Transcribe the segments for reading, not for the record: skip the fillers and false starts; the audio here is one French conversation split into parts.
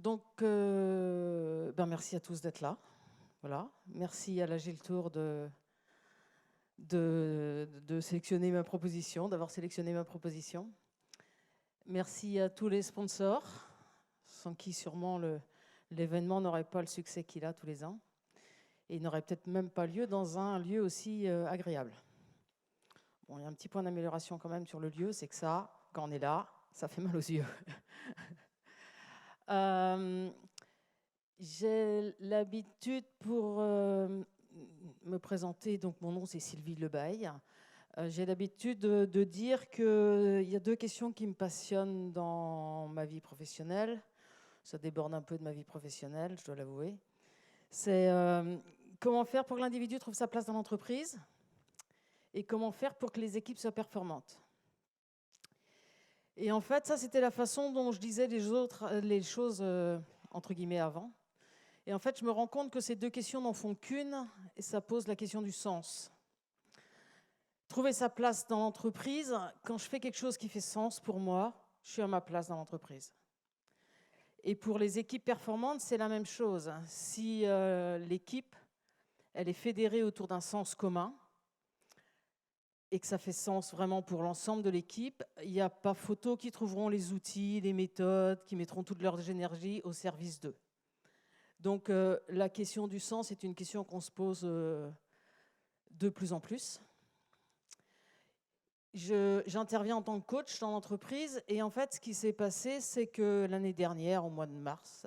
Donc, merci à tous d'être là. Voilà. Merci à la Gilles-Tour de sélectionner ma proposition, d'avoir sélectionné ma proposition. Merci à tous les sponsors, sans qui sûrement l'événement n'aurait pas le succès qu'il a tous les ans. Et il n'aurait peut-être même pas lieu dans un lieu aussi agréable. Bon, il y a un petit point d'amélioration quand même sur le lieu, c'est que ça, quand on est là, ça fait mal aux yeux. J'ai l'habitude pour me présenter, donc mon nom c'est Sylvie Lebaille. J'ai l'habitude de dire qu'il y a deux questions qui me passionnent dans ma vie professionnelle. Ça déborde un peu de ma vie professionnelle, je dois l'avouer. C'est comment faire pour que l'individu trouve sa place dans l'entreprise et comment faire pour que les équipes soient performantes. Et en fait, ça c'était la façon dont je disais les choses entre guillemets avant. Et en fait, je me rends compte que ces deux questions n'en font qu'une, et ça pose la question du sens. Trouver sa place dans l'entreprise, quand je fais quelque chose qui fait sens pour moi, je suis à ma place dans l'entreprise. Et pour les équipes performantes, c'est la même chose. Si l'équipe, elle est fédérée autour d'un sens commun, et que ça fait sens vraiment pour l'ensemble de l'équipe, il n'y a pas photo qui trouveront les outils, les méthodes, qui mettront toute leur énergie au service d'eux. Donc la question du sens est une question qu'on se pose de plus en plus. J'interviens en tant que coach dans l'entreprise et en fait ce qui s'est passé c'est que l'année dernière, au mois de mars,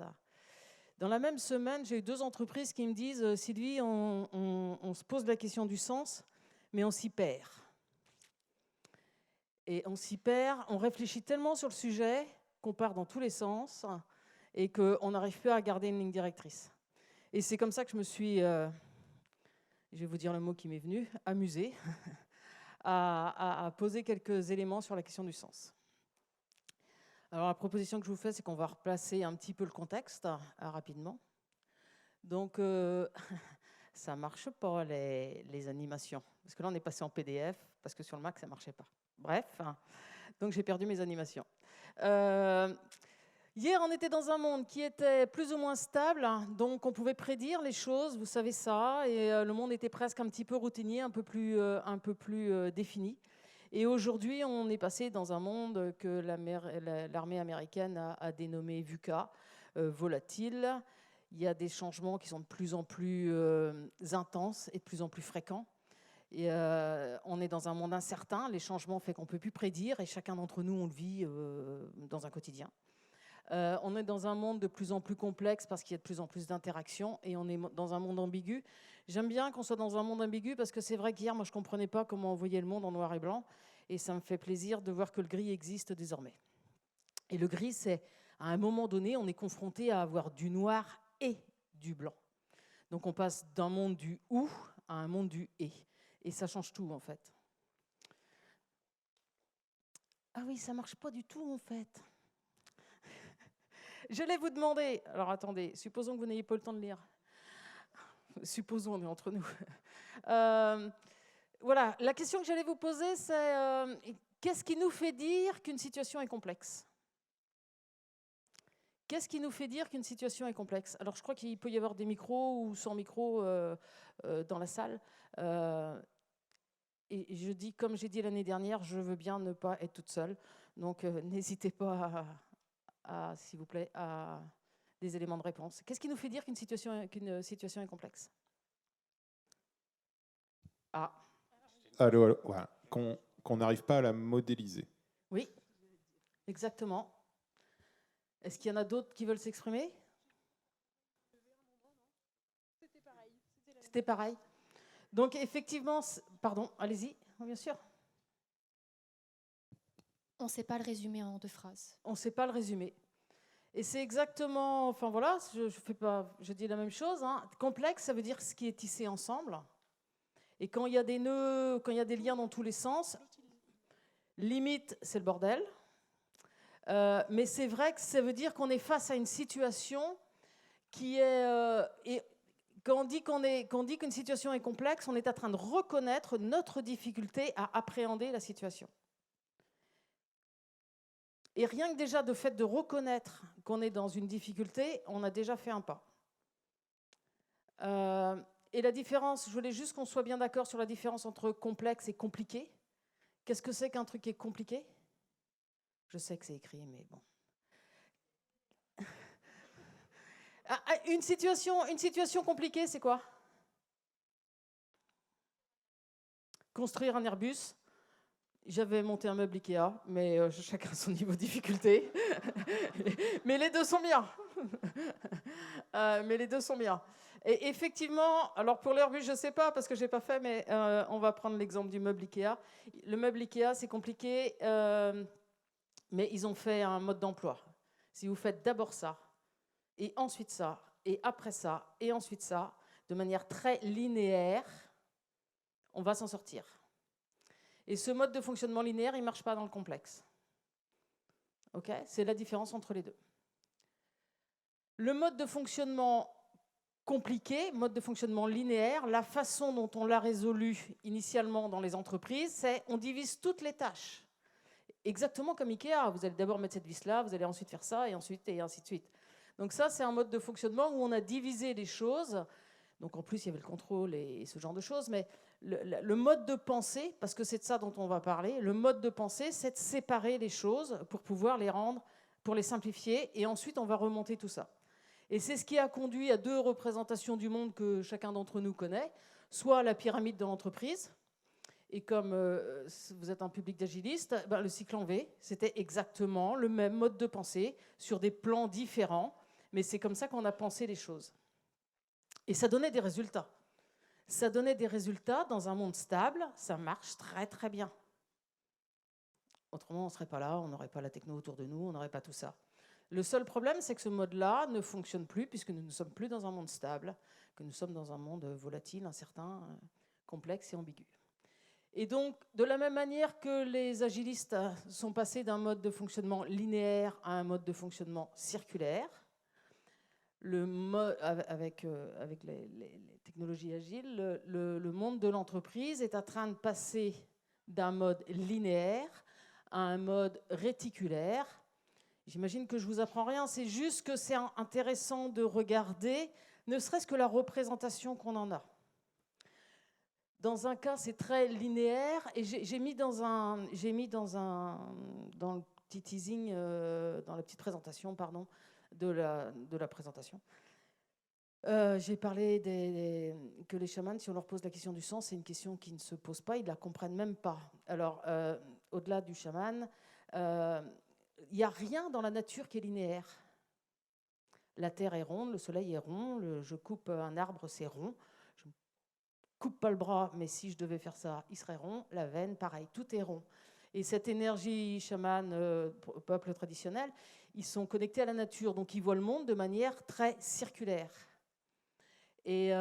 dans la même semaine, j'ai eu deux entreprises qui me disent « Sylvie, on se pose la question du sens, mais on s'y perd. » Et on s'y perd, on réfléchit tellement sur le sujet qu'on part dans tous les sens et qu'on n'arrive plus à garder une ligne directrice. Et c'est comme ça que je me suis, je vais vous dire le mot qui m'est venu, amusée à poser quelques éléments sur la question du sens. Alors la proposition que je vous fais, c'est qu'on va replacer un petit peu le contexte rapidement. Donc ça ne marche pas les animations, parce que là on est passé en PDF, parce que sur le Mac ça ne marchait pas. Bref, donc j'ai perdu mes animations. Hier, on était dans un monde qui était plus ou moins stable, donc on pouvait prédire les choses, vous savez ça, et le monde était presque un petit peu routinier, un peu plus défini. Et aujourd'hui, on est passé dans un monde que l'armée américaine a dénommé VUCA, volatile. Il y a des changements qui sont de plus en plus intenses et de plus en plus fréquents. Et on est dans un monde incertain, les changements font qu'on ne peut plus prédire, et chacun d'entre nous, on le vit dans un quotidien. On est dans un monde de plus en plus complexe parce qu'il y a de plus en plus d'interactions et on est dans un monde ambigu. J'aime bien qu'on soit dans un monde ambigu parce que c'est vrai qu'hier, moi, je ne comprenais pas comment on voyait le monde en noir et blanc et ça me fait plaisir de voir que le gris existe désormais. Et le gris, c'est à un moment donné, on est confronté à avoir du noir et du blanc. Donc on passe d'un monde du ou à un monde du et. Et ça change tout en fait. Ah oui, ça ne marche pas du tout en fait. Je vais vous demander, alors attendez, supposons que vous n'ayez pas le temps de lire. Supposons, on est entre nous. Voilà, la question que j'allais vous poser, c'est qu'est-ce qui nous fait dire qu'une situation est complexe ? Qu'est-ce qui nous fait dire qu'une situation est complexe ? Alors, je crois qu'il peut y avoir des micros ou sans micro dans la salle. Et je dis, comme j'ai dit l'année dernière, je veux bien ne pas être toute seule. Donc, n'hésitez pas s'il vous plaît, à des éléments de réponse. Qu'est-ce qui nous fait dire qu'une situation est complexe ? Ah. Allô, voilà. Qu'on n'arrive pas à la modéliser. Oui, exactement. Est-ce qu'il y en a d'autres qui veulent s'exprimer ? C'était pareil. Donc effectivement, pardon, allez-y, bien sûr. On ne sait pas le résumer en 2 phrases. On ne sait pas le résumer. Et c'est exactement, enfin voilà, je dis la même chose. Hein. Complexe, ça veut dire ce qui est tissé ensemble. Et quand il y a des nœuds, quand il y a des liens dans tous les sens, limite, c'est le bordel. Mais c'est vrai que ça veut dire qu'on est face à une situation qui est... et quand on dit qu'une situation est complexe, on est en train de reconnaître notre difficulté à appréhender la situation. Et rien que déjà de fait de reconnaître qu'on est dans une difficulté, on a déjà fait un pas. Et la différence, je voulais juste qu'on soit bien d'accord sur la différence entre complexe et compliqué. Qu'est-ce que c'est qu'un truc qui est compliqué? Je sais que c'est écrit, mais bon. Une situation compliquée, c'est quoi? Construire un Airbus. J'avais monté un meuble Ikea, mais chacun son niveau de difficulté. Mais les deux sont bien. Mais les deux sont bien. Et effectivement, alors pour l'Airbus, je ne sais pas parce que je n'ai pas fait, mais on va prendre l'exemple du meuble Ikea. Le meuble Ikea, c'est compliqué, mais ils ont fait un mode d'emploi. Si vous faites d'abord ça, et ensuite ça, et après ça, et ensuite ça, de manière très linéaire, on va s'en sortir. Et ce mode de fonctionnement linéaire, il ne marche pas dans le complexe. Okay, c'est la différence entre les deux. Le mode de fonctionnement compliqué, mode de fonctionnement linéaire, la façon dont on l'a résolu initialement dans les entreprises, c'est on divise toutes les tâches. Exactement comme Ikea, vous allez d'abord mettre cette vis-là, vous allez ensuite faire ça, et ensuite, et ainsi de suite. Donc ça, c'est un mode de fonctionnement où on a divisé les choses. Donc en plus, il y avait le contrôle et ce genre de choses, mais le mode de pensée, parce que c'est de ça dont on va parler, le mode de pensée, c'est de séparer les choses pour pouvoir les rendre, pour les simplifier, et ensuite on va remonter tout ça. Et c'est ce qui a conduit à deux représentations du monde que chacun d'entre nous connaît, soit la pyramide de l'entreprise, et comme vous êtes un public d'agilistes, ben, le cycle en V, c'était exactement le même mode de pensée, sur des plans différents, mais c'est comme ça qu'on a pensé les choses. Et ça donnait des résultats. Ça donnait des résultats dans un monde stable, ça marche très très bien. Autrement, on ne serait pas là, on n'aurait pas la techno autour de nous, on n'aurait pas tout ça. Le seul problème, c'est que ce mode-là ne fonctionne plus puisque nous ne sommes plus dans un monde stable, que nous sommes dans un monde volatile, incertain, complexe et ambigu. Et donc, de la même manière que les agilistes sont passés d'un mode de fonctionnement linéaire à un mode de fonctionnement circulaire, avec les technologies agiles, le monde de l'entreprise est en train de passer d'un mode linéaire à un mode réticulaire. J'imagine que je ne vous apprends rien, c'est juste que c'est intéressant de regarder, ne serait-ce que la représentation qu'on en a. Dans un cas, c'est très linéaire, et j'ai mis dans le petit teasing, dans la petite présentation, pardon, de la présentation. J'ai parlé que les chamans, si on leur pose la question du sens, c'est une question qui ne se pose pas, ils ne la comprennent même pas. Alors, au-delà du chaman, il n'y a rien dans la nature qui est linéaire. La terre est ronde, le soleil est rond, je coupe un arbre, c'est rond. Je ne coupe pas le bras, mais si je devais faire ça, il serait rond. La veine, pareil, tout est rond. Et cette énergie chamane, peuple traditionnel, ils sont connectés à la nature, donc ils voient le monde de manière très circulaire. Et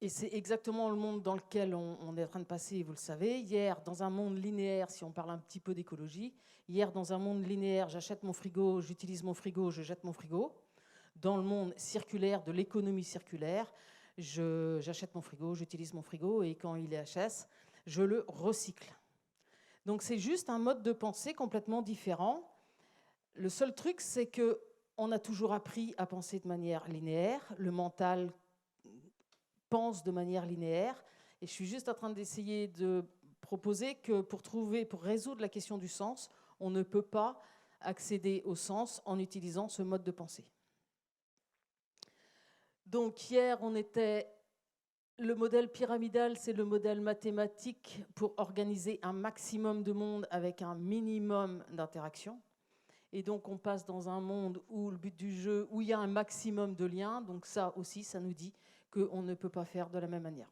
c'est exactement le monde dans lequel on est en train de passer, vous le savez. Hier, dans un monde linéaire, si on parle un petit peu d'écologie, hier, dans un monde linéaire, j'achète mon frigo, j'utilise mon frigo, je jette mon frigo. Dans le monde circulaire, de l'économie circulaire, j'achète mon frigo, j'utilise mon frigo, et quand il est HS, je le recycle. Donc c'est juste un mode de pensée complètement différent. Le seul truc, c'est qu'on a toujours appris à penser de manière linéaire. Le mental pense de manière linéaire. Et je suis juste en train d'essayer de proposer que pour résoudre la question du sens, on ne peut pas accéder au sens en utilisant ce mode de pensée. Donc hier, le modèle pyramidal, c'est le modèle mathématique pour organiser un maximum de monde avec un minimum d'interaction. Et donc on passe dans un monde où le but du jeu, où il y a un maximum de liens. Donc ça aussi, ça nous dit qu'on ne peut pas faire de la même manière.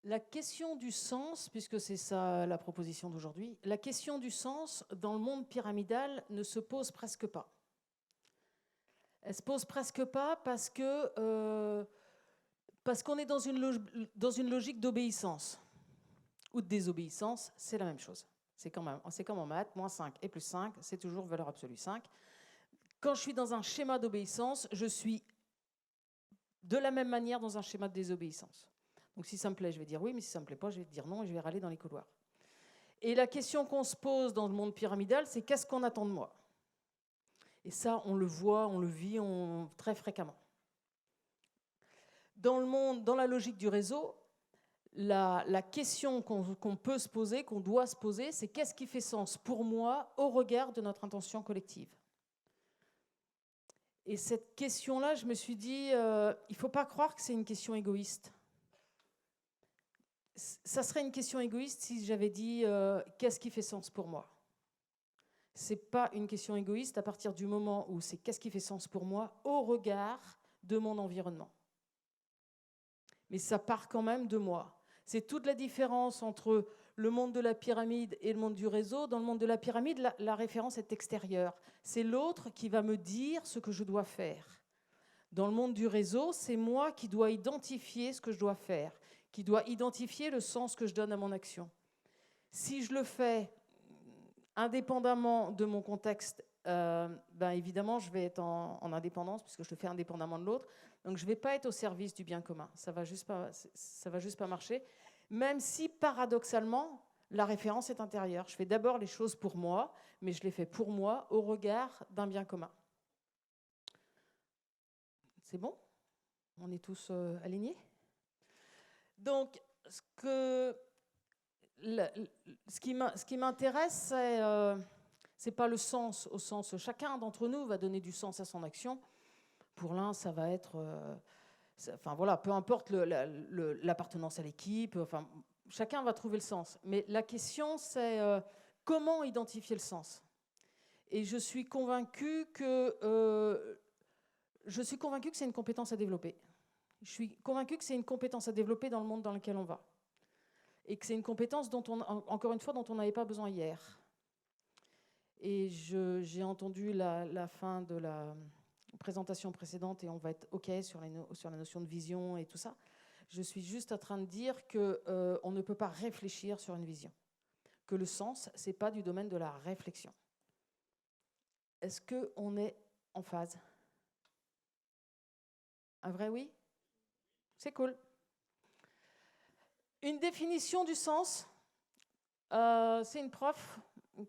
La question du sens, puisque c'est ça la proposition d'aujourd'hui, la question du sens dans le monde pyramidal ne se pose presque pas. Elle ne se pose presque pas parce qu'on est dans une logique d'obéissance ou de désobéissance, c'est la même chose. C'est comme en maths, moins 5 et plus 5, c'est toujours valeur absolue 5. Quand je suis dans un schéma d'obéissance, je suis de la même manière dans un schéma de désobéissance. Donc si ça me plaît, je vais dire oui, mais si ça ne me plaît pas, je vais dire non et je vais râler dans les couloirs. Et la question qu'on se pose dans le monde pyramidal, c'est qu'est-ce qu'on attend de moi? Et ça, on le voit, on le vit très fréquemment. Dans le monde, dans la logique du réseau, la question qu'on peut se poser, qu'on doit se poser, c'est qu'est-ce qui fait sens pour moi au regard de notre intention collective? Et cette question-là, je me suis dit, il ne faut pas croire que c'est une question égoïste. Ça serait une question égoïste si j'avais dit qu'est-ce qui fait sens pour moi? Ce n'est pas une question égoïste à partir du moment où c'est qu'est-ce qui fait sens pour moi au regard de mon environnement. Mais ça part quand même de moi. C'est toute la différence entre le monde de la pyramide et le monde du réseau. Dans le monde de la pyramide, la référence est extérieure. C'est l'autre qui va me dire ce que je dois faire. Dans le monde du réseau, c'est moi qui dois identifier ce que je dois faire, qui dois identifier le sens que je donne à mon action. Si je le fais indépendamment de mon contexte, évidemment, je vais être en indépendance puisque je le fais indépendamment de l'autre. Donc, je ne vais pas être au service du bien commun. Ça ne va juste pas marcher. Même si, paradoxalement, la référence est intérieure. Je fais d'abord les choses pour moi, mais je les fais pour moi au regard d'un bien commun. C'est bon? On est tous alignés? Donc, ce qui m'intéresse, c'est pas le sens au sens chacun d'entre nous va donner du sens à son action. Pour l'un, ça va être, peu importe l'appartenance à l'équipe. Chacun va trouver le sens. Mais la question, c'est comment identifier le sens. Et je suis convaincue que c'est une compétence à développer. Je suis convaincue que c'est une compétence à développer dans le monde dans lequel on va. Et que c'est une compétence encore une fois, dont on n'avait pas besoin hier. Et j'ai entendu la fin de la présentation précédente et on va être OK sur la notion de vision et tout ça. Je suis juste en train de dire qu'on ne peut pas réfléchir sur une vision. Que le sens, ce n'est pas du domaine de la réflexion. Est-ce qu'on est en phase? Un vrai oui? C'est cool. Une définition du sens, c'est une prof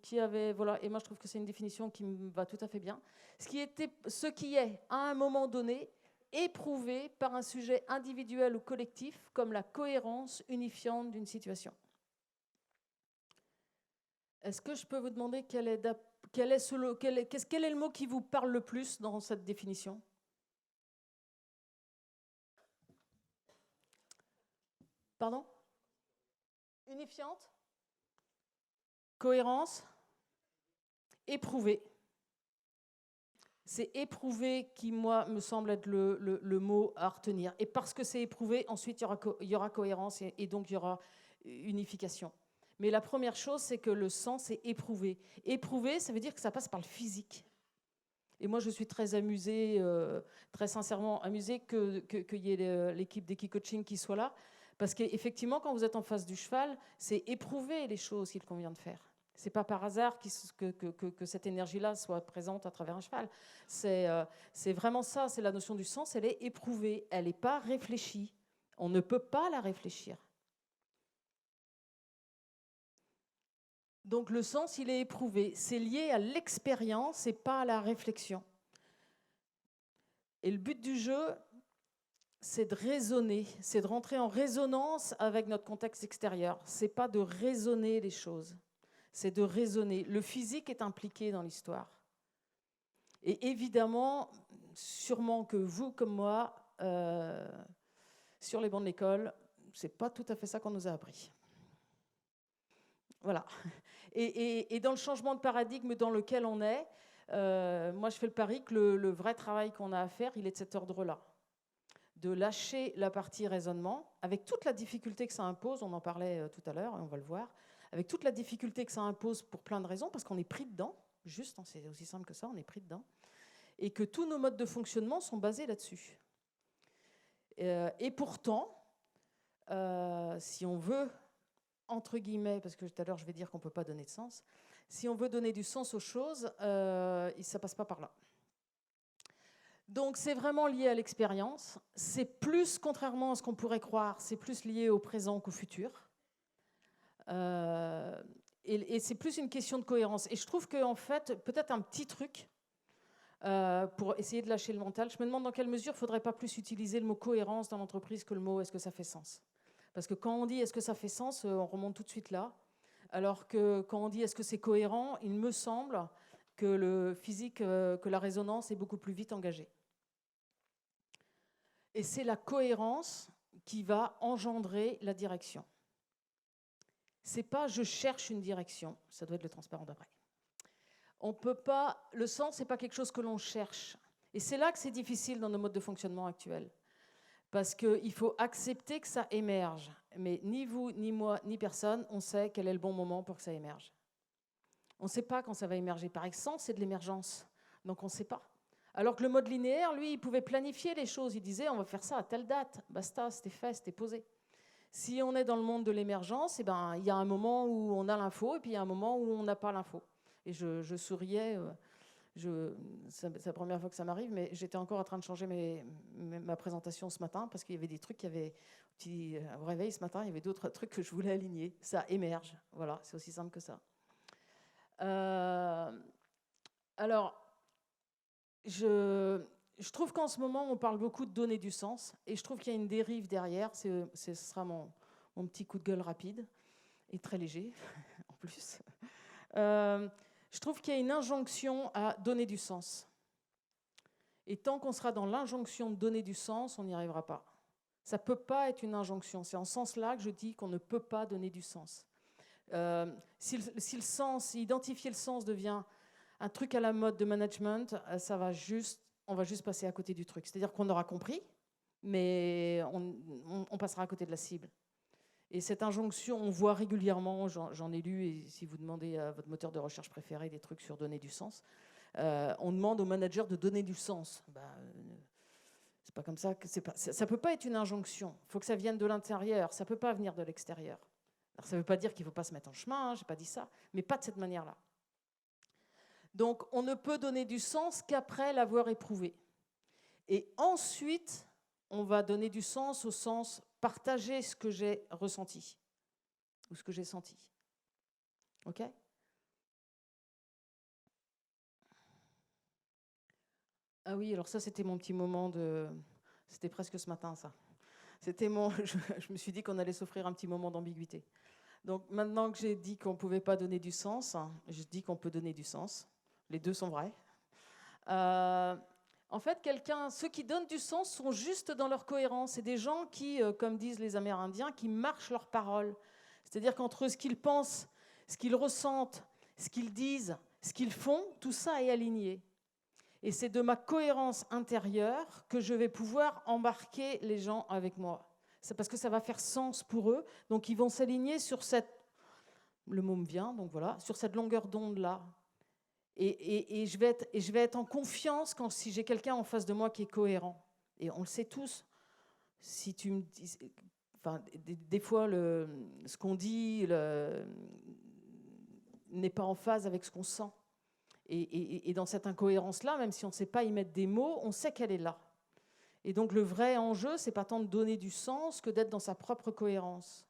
qui avait, et moi je trouve que c'est une définition qui me va tout à fait bien, ce qui est, à un moment donné, éprouvé par un sujet individuel ou collectif comme la cohérence unifiante d'une situation. Est-ce que je peux vous demander quel est le mot qui vous parle le plus dans cette définition? Pardon? Unifiante? Cohérence? Éprouvé. C'est éprouvé qui, moi, me semble être le mot à retenir. Et parce que c'est éprouvé, ensuite, il y aura cohérence et donc il y aura unification. Mais la première chose, c'est que le sens est éprouvé. Éprouvé, ça veut dire que ça passe par le physique. Et moi, je suis très amusée, très sincèrement amusée qu'il y ait l'équipe d'Equi-Coaching qui soit là. Parce qu'effectivement, quand vous êtes en face du cheval, c'est éprouver les choses qu'il convient de faire. Ce n'est pas par hasard que cette énergie-là soit présente à travers un cheval. C'est vraiment ça, c'est la notion du sens, elle est éprouvée, elle n'est pas réfléchie. On ne peut pas la réfléchir. Donc le sens, il est éprouvé. C'est lié à l'expérience et pas à la réflexion. Et le but du jeu, c'est de raisonner, c'est de rentrer en résonance avec notre contexte extérieur. Ce n'est pas de raisonner les choses, c'est de raisonner. Le physique est impliqué dans l'histoire. Et évidemment, sûrement que vous, comme moi, sur les bancs de l'école, ce n'est pas tout à fait ça qu'on nous a appris. Voilà. Et dans le changement de paradigme dans lequel on est, moi je fais le pari que le vrai travail qu'on a à faire, il est de cet ordre-là. De lâcher la partie raisonnement, avec toute la difficulté que ça impose, on en parlait tout à l'heure, et on va le voir, avec toute la difficulté que ça impose pour plein de raisons, parce qu'on est pris dedans, juste, c'est aussi simple que ça, on est pris dedans, et que tous nos modes de fonctionnement sont basés là-dessus. Et pourtant, si on veut, entre guillemets, parce que tout à l'heure je vais dire qu'on ne peut pas donner de sens, si on veut donner du sens aux choses, ça ne passe pas par là. Donc c'est vraiment lié à l'expérience. C'est plus, contrairement à ce qu'on pourrait croire, c'est plus lié au présent qu'au futur. Et c'est plus une question de cohérence. Et je trouve qu'en fait, peut-être un petit truc pour essayer de lâcher le mental, je me demande dans quelle mesure il ne faudrait pas plus utiliser le mot cohérence dans l'entreprise que le mot est-ce que ça fait sens. Parce que quand on dit est-ce que ça fait sens, on remonte tout de suite là. Alors que quand on dit est-ce que c'est cohérent, il me semble que le physique, que la résonance est beaucoup plus vite engagée. Et c'est la cohérence qui va engendrer la direction. C'est pas je cherche une direction, ça doit être le transparent d'après. On peut pas, le sens, c'est pas quelque chose que l'on cherche. Et c'est là que c'est difficile dans nos modes de fonctionnement actuels. Parce qu'il faut accepter que ça émerge. Mais ni vous, ni moi, ni personne, on sait quel est le bon moment pour que ça émerge. On ne sait pas quand ça va émerger. Par exemple, c'est de l'émergence. Donc on ne sait pas. Alors que le mode linéaire, lui, il pouvait planifier les choses. Il disait, on va faire ça à telle date. Basta, c'était fait, c'était posé. Si on est dans le monde de l'émergence, eh ben, il y a un moment où on a l'info et puis il y a un moment où on n'a pas l'info. Et je souriais. C'est la première fois que ça m'arrive, mais j'étais encore en train de changer ma présentation ce matin parce qu'il y avait des trucs au réveil ce matin, il y avait d'autres trucs que je voulais aligner. Ça émerge. Voilà, c'est aussi simple que ça. Alors, je trouve qu'en ce moment, on parle beaucoup de donner du sens et je trouve qu'il y a une dérive derrière. Ce sera mon petit coup de gueule rapide et très léger en plus. Je trouve qu'il y a une injonction à donner du sens. Et tant qu'on sera dans l'injonction de donner du sens, on n'y arrivera pas. Ça ne peut pas être une injonction. C'est en ce sens-là que je dis qu'on ne peut pas donner du sens. Si le sens, identifier le sens devient un truc à la mode de management, on va juste passer à côté du truc. C'est-à-dire qu'on aura compris, mais on passera à côté de la cible. Et cette injonction, on voit régulièrement, j'en ai lu, et si vous demandez à votre moteur de recherche préféré des trucs sur donner du sens, on demande aux managers de donner du sens. C'est pas comme ça, ça peut pas être une injonction. Il faut que ça vienne de l'intérieur, ça peut pas venir de l'extérieur. Alors ça veut pas dire qu'il faut pas se mettre en chemin, j'ai pas dit ça, mais pas de cette manière-là. Donc on ne peut donner du sens qu'après l'avoir éprouvé. Et ensuite, on va donner du sens au sens partager ce que j'ai ressenti ou ce que j'ai senti. OK ? Ah oui, alors ça, c'était mon petit moment de... C'était presque ce matin, ça. C'était je me suis dit qu'on allait s'offrir un petit moment d'ambiguïté. Donc maintenant que j'ai dit qu'on ne pouvait pas donner du sens, je dis qu'on peut donner du sens. Les deux sont vrais. En fait, ceux qui donnent du sens sont juste dans leur cohérence. C'est des gens qui, comme disent les Amérindiens, qui marchent leurs paroles. C'est-à-dire qu'entre ce qu'ils pensent, ce qu'ils ressentent, ce qu'ils disent, ce qu'ils font, tout ça est aligné. Et c'est de ma cohérence intérieure que je vais pouvoir embarquer les gens avec moi. C'est parce que ça va faire sens pour eux. Donc, ils vont s'aligner sur le mot me vient, donc voilà, sur cette longueur d'onde-là. Et je vais être en confiance si j'ai quelqu'un en face de moi qui est cohérent. Et on le sait tous. Si tu me dis, enfin, des fois, ce qu'on dit n'est pas en phase avec ce qu'on sent. Et dans cette incohérence-là, même si on ne sait pas y mettre des mots, on sait qu'elle est là. Et donc le vrai enjeu, c'est pas tant de donner du sens que d'être dans sa propre cohérence.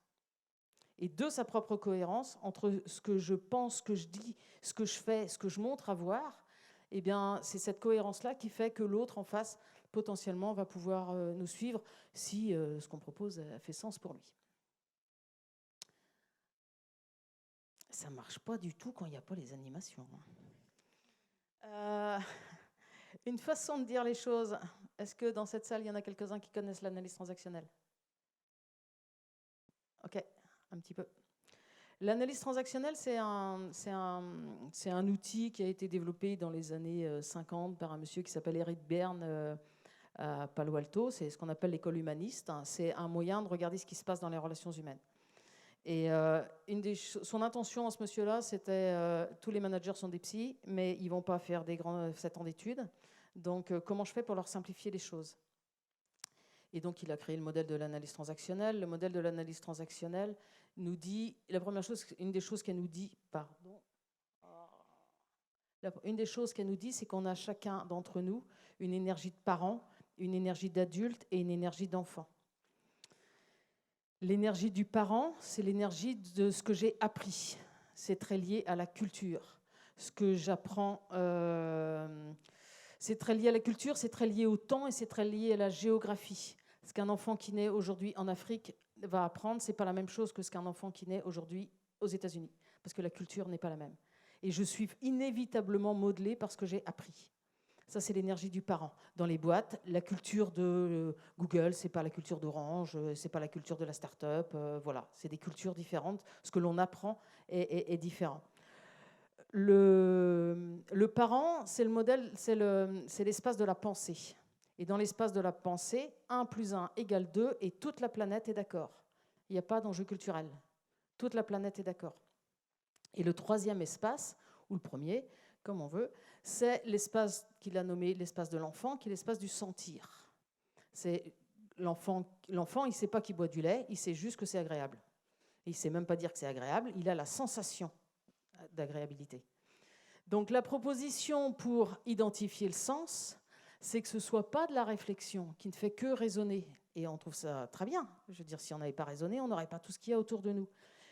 Et de sa propre cohérence, entre ce que je pense, ce que je dis, ce que je fais, ce que je montre à voir, eh bien, c'est cette cohérence-là qui fait que l'autre en face, potentiellement, va pouvoir nous suivre si ce qu'on propose fait sens pour lui. Ça ne marche pas du tout quand il n'y a pas les animations. Une façon de dire les choses. Est-ce que dans cette salle, il y en a quelques-uns qui connaissent l'analyse transactionnelle ? Ok, un petit peu. L'analyse transactionnelle, c'est un outil qui a été développé dans les années 50 par un monsieur qui s'appelle Eric Berne à Palo Alto. C'est ce qu'on appelle l'école humaniste. C'est un moyen de regarder ce qui se passe dans les relations humaines. Et son intention à ce monsieur-là, c'était tous les managers sont des psys, mais ils ne vont pas faire des grands 7 ans d'études. Donc, comment je fais pour leur simplifier les choses ? Et donc, il a créé le modèle de l'analyse transactionnelle. Le modèle de l'analyse transactionnelle nous dit, une des choses qu'elle nous dit, c'est qu'on a chacun d'entre nous une énergie de parent, une énergie d'adulte et une énergie d'enfant. L'énergie du parent, c'est l'énergie de ce que j'ai appris. c'est très lié à la culture. Ce que j'apprends, c'est très lié à la culture, c'est très lié au temps et c'est très lié à la géographie. Ce qu'un enfant qui naît aujourd'hui en Afrique va apprendre, ce n'est pas la même chose que ce qu'un enfant qui naît aujourd'hui aux États-Unis, parce que la culture n'est pas la même. Et je suis inévitablement modelée par ce que j'ai appris. Ça, c'est l'énergie du parent. Dans les boîtes, la culture de Google, c'est pas la culture d'Orange, c'est pas la culture de la start-up. Voilà, c'est des cultures différentes. Ce que l'on apprend est différent. Le parent, c'est le modèle, c'est l'espace de la pensée. Et dans l'espace de la pensée, 1 + 1 = 2 et toute la planète est d'accord. Il n'y a pas d'enjeu culturel. Toute la planète est d'accord. Et le troisième espace, ou le premier, comme on veut, c'est l'espace qu'il a nommé l'espace de l'enfant, qui est l'espace du sentir. C'est l'enfant, il ne sait pas qu'il boit du lait, il sait juste que c'est agréable. Et il ne sait même pas dire que c'est agréable, il a la sensation d'agréabilité. Donc la proposition pour identifier le sens, c'est que ce ne soit pas de la réflexion qui ne fait que raisonner. Et on trouve ça très bien. Je veux dire, si on n'avait pas raisonné, on n'aurait pas tout ce qu'il y a autour de nous.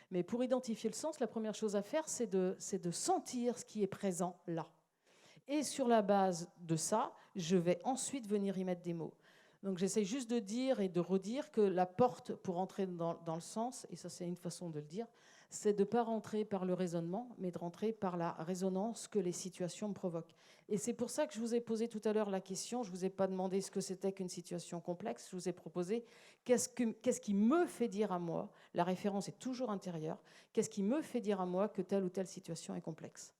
Mais pour identifier le sens, la première chose à faire, c'est de sentir ce qui est présent là. Et sur la base de ça, je vais ensuite venir y mettre des mots. Donc j'essaie juste de dire et de redire que la porte pour entrer dans le sens, et ça c'est une façon de le dire, c'est de ne pas rentrer par le raisonnement, mais de rentrer par la résonance que les situations me provoquent. Et c'est pour ça que je vous ai posé tout à l'heure la question, je ne vous ai pas demandé ce que c'était qu'une situation complexe, je vous ai proposé qu'est-ce qui me fait dire à moi, la référence est toujours intérieure, qu'est-ce qui me fait dire à moi que telle ou telle situation est complexe.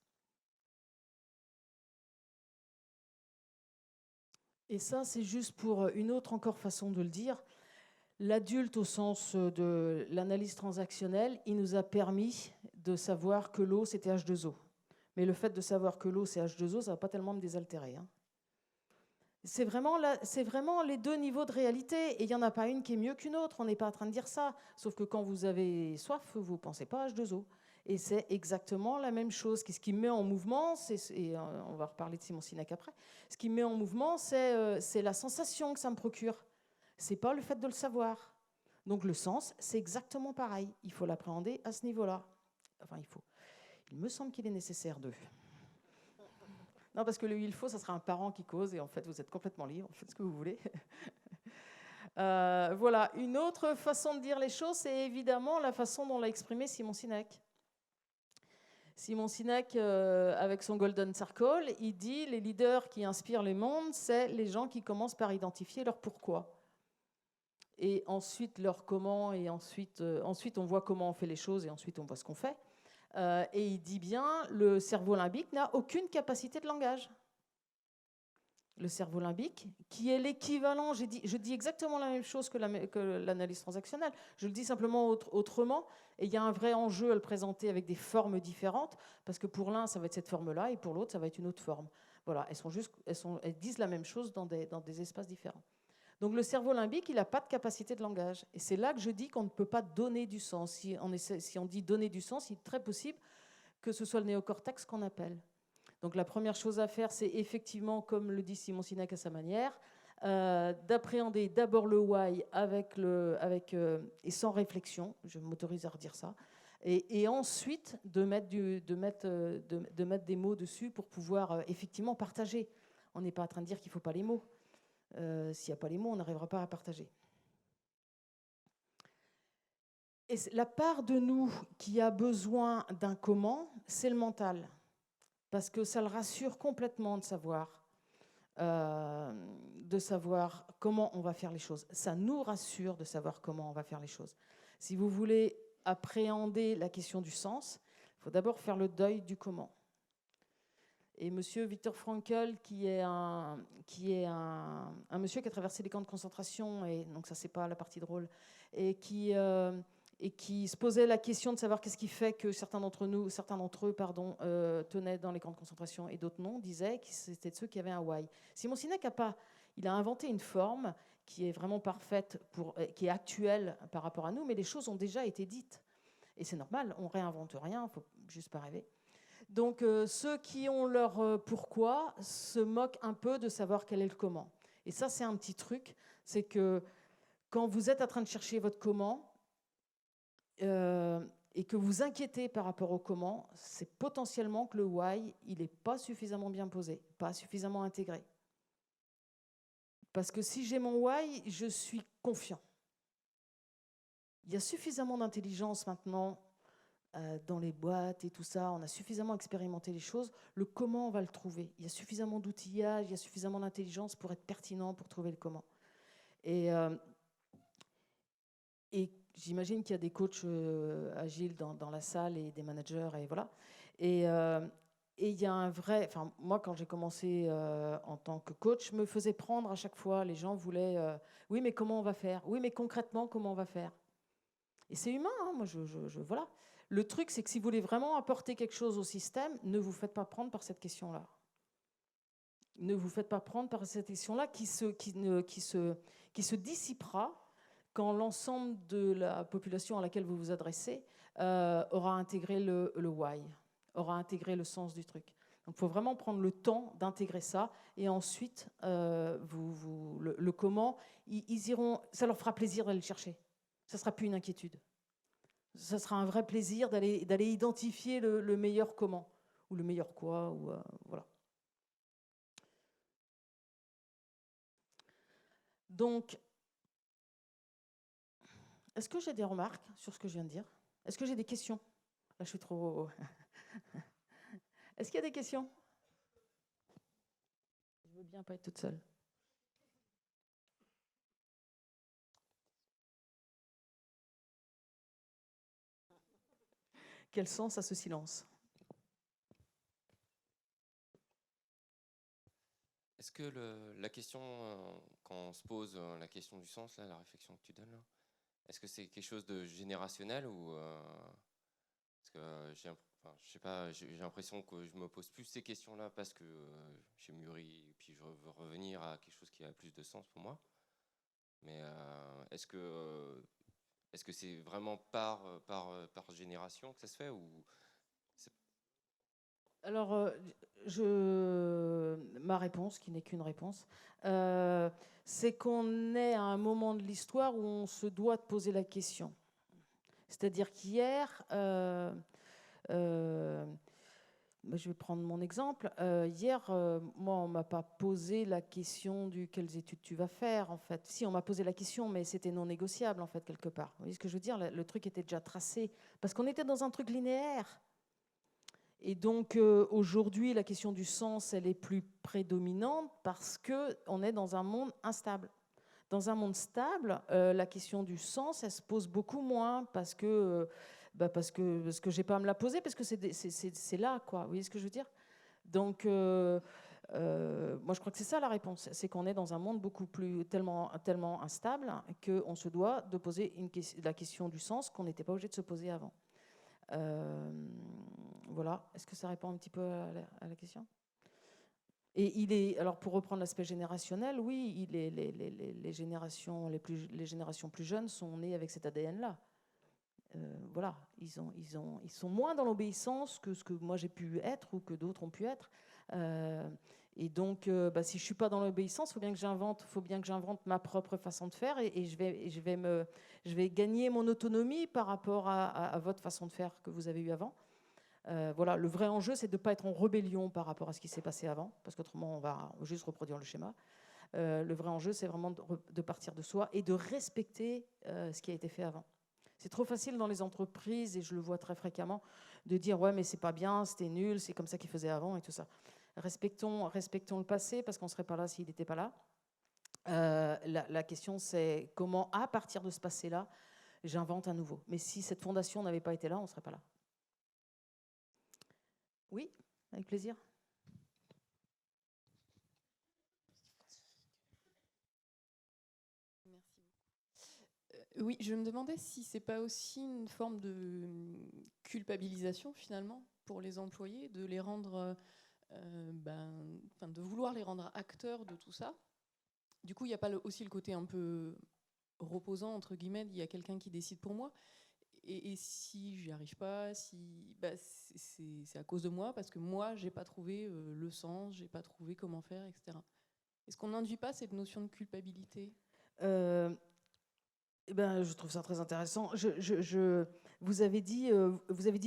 Et ça, c'est juste pour une autre encore façon de le dire. L'adulte, au sens de l'analyse transactionnelle, il nous a permis de savoir que l'eau, c'était H2O. Mais le fait de savoir que l'eau, c'est H2O, ça ne va pas tellement me désaltérer. Hein. C'est vraiment les deux niveaux de réalité. Et il n'y en a pas une qui est mieux qu'une autre. On n'est pas en train de dire ça. Sauf que quand vous avez soif, vous ne pensez pas à H2O. Et c'est exactement la même chose. Ce qui me met en mouvement, et on va reparler de Simon Sinek après, ce qui me met en mouvement, c'est la sensation que ça me procure. Ce n'est pas le fait de le savoir. Donc le sens, c'est exactement pareil. Il faut l'appréhender à ce niveau-là. Enfin, il me semble qu'il est nécessaire de... Non, parce que le il faut, ça sera un parent qui cause, et en fait, vous êtes complètement libre, faites ce que vous voulez. Voilà, une autre façon de dire les choses, c'est évidemment la façon dont l'a exprimé Simon Sinek. Simon Sinek, avec son Golden Circle, il dit « Les leaders qui inspirent les mondes, c'est les gens qui commencent par identifier leur pourquoi. Et ensuite leur comment, et ensuite on voit comment on fait les choses, et ensuite on voit ce qu'on fait. » Et il dit bien « Le cerveau limbique n'a aucune capacité de langage. » Le cerveau limbique, qui est l'équivalent, je dis exactement la même chose que l'analyse transactionnelle, je le dis simplement autrement, et il y a un vrai enjeu à le présenter avec des formes différentes, parce que pour l'un, ça va être cette forme-là, et pour l'autre, ça va être une autre forme. Voilà, elles disent la même chose dans des espaces différents. Donc le cerveau limbique, il n'a pas de capacité de langage. Et c'est là que je dis qu'on ne peut pas donner du sens. Si on dit donner du sens, il est très possible que ce soit le néocortex qu'on appelle. Donc la première chose à faire, c'est effectivement, comme le dit Simon Sinek à sa manière, d'appréhender d'abord le why et sans réflexion, je m'autorise à redire ça, et ensuite de mettre des mots dessus pour pouvoir effectivement partager. On n'est pas en train de dire qu'il ne faut pas les mots. S'il n'y a pas les mots, on n'arrivera pas à partager. Et la part de nous qui a besoin d'un comment, c'est le mental. Parce que ça le rassure complètement de savoir comment on va faire les choses. Ça nous rassure de savoir comment on va faire les choses. Si vous voulez appréhender la question du sens, il faut d'abord faire le deuil du comment. Et monsieur Viktor Frankl, qui est un monsieur qui a traversé les camps de concentration, et donc ça c'est pas la partie drôle, et qui se posait la question de savoir qu'est-ce qui fait que certains d'entre eux tenaient dans les camps de concentration et d'autres non, disaient que c'était ceux qui avaient un why. Simon Sinek il a inventé une forme qui est vraiment parfaite, qui est actuelle par rapport à nous, mais les choses ont déjà été dites. Et c'est normal, on réinvente rien, il ne faut juste pas rêver. Donc ceux qui ont leur pourquoi se moquent un peu de savoir quel est le comment. Et ça, c'est un petit truc, c'est que quand vous êtes en train de chercher votre comment, et que vous inquiétez par rapport au comment, c'est potentiellement que le why, il n'est pas suffisamment bien posé, pas suffisamment intégré. Parce que si j'ai mon why, je suis confiant. Il y a suffisamment d'intelligence maintenant dans les boîtes et tout ça, on a suffisamment expérimenté les choses, le comment on va le trouver. Il y a suffisamment d'outillage, il y a suffisamment d'intelligence pour être pertinent, pour trouver le comment. Et j'imagine qu'il y a des coachs agiles dans la salle et des managers, et voilà. Et il y a un vrai... Enfin, moi, quand j'ai commencé en tant que coach, je me faisais prendre à chaque fois. Les gens voulaient... oui, mais comment on va faire? Oui, mais concrètement, comment on va faire? Et c'est humain, hein, moi, voilà. Le truc, c'est que si vous voulez vraiment apporter quelque chose au système, ne vous faites pas prendre par cette question-là. Ne vous faites pas prendre par cette question-là qui se dissipera quand l'ensemble de la population à laquelle vous vous adressez aura intégré le why, aura intégré le sens du truc. Donc il faut vraiment prendre le temps d'intégrer ça et ensuite, le comment, ils iront, ça leur fera plaisir d'aller le chercher. Ça ne sera plus une inquiétude. Ça sera un vrai plaisir d'aller identifier le meilleur comment, ou le meilleur quoi, ou voilà. Donc, est-ce que j'ai des remarques sur ce que je viens de dire? Est-ce que j'ai des questions? Là, je suis trop... Est-ce qu'il y a des questions? Je veux bien pas être toute seule. Quel sens a ce silence? Est-ce que la question, quand on se pose la question du sens, là, la réflexion que tu donnes, là, est-ce que c'est quelque chose de générationnel ou parce que je sais pas, j'ai l'impression que je me pose plus ces questions-là parce que j'ai mûri et puis je veux revenir à quelque chose qui a plus de sens pour moi. Mais est-ce que c'est vraiment par génération que ça se fait ou Alors, ma réponse, qui n'est qu'une réponse, c'est qu'on est à un moment de l'histoire où on se doit de poser la question. C'est-à-dire qu'hier, je vais prendre mon exemple. Hier, moi, on ne m'a pas posé la question du quelles études tu vas faire, en fait. Si, on m'a posé la question, mais c'était non négociable, en fait, quelque part. Vous voyez ce que je veux dire? Le truc était déjà tracé. Parce qu'on était dans un truc linéaire. Et donc, aujourd'hui, la question du sens, elle est plus prédominante parce qu'on est dans un monde instable. Dans un monde stable, la question du sens, elle se pose beaucoup moins parce que j'ai pas à me la poser, parce que c'est là, quoi. Vous voyez ce que je veux dire? Donc, moi, je crois que c'est ça la réponse. C'est qu'on est dans un monde tellement instable qu'on se doit de poser la question du sens qu'on n'était pas obligé de se poser avant. Voilà. Est-ce que ça répond un petit peu à la question? Et alors pour reprendre l'aspect générationnel, oui, les générations plus jeunes sont nées avec cet ADN-là. Voilà, ils sont moins dans l'obéissance que ce que moi j'ai pu être ou que d'autres ont pu être. Et donc, si je suis pas dans l'obéissance, faut bien que j'invente ma propre façon de faire et je vais gagner mon autonomie par rapport à votre façon de faire que vous avez eu avant. Voilà, le vrai enjeu, c'est de ne pas être en rébellion par rapport à ce qui s'est passé avant, parce qu'autrement, on va juste reproduire le schéma. Le vrai enjeu, c'est vraiment de partir de soi et de respecter ce qui a été fait avant. C'est trop facile dans les entreprises, et je le vois très fréquemment, de dire « ouais, mais c'est pas bien, c'était nul, c'est comme ça qu'ils faisaient avant » et tout ça. Respectons le passé, parce qu'on ne serait pas là s'il n'était pas là. La question, c'est comment, à partir de ce passé-là, j'invente un nouveau. Mais si cette fondation n'avait pas été là, on ne serait pas là. Oui, avec plaisir. Merci beaucoup. Oui, je me demandais si c'est pas aussi une forme de culpabilisation finalement pour les employés, de les rendre, de vouloir les rendre acteurs de tout ça. Du coup, il n'y a pas aussi le côté un peu reposant entre guillemets, il y a quelqu'un qui décide pour moi. Et si j'y arrive pas, c'est à cause de moi, parce que moi, j'ai pas trouvé le sens, j'ai pas trouvé comment faire, etc. Est-ce qu'on n'induit pas cette notion de culpabilité ? Eh ben, je trouve ça très intéressant. Vous avez dit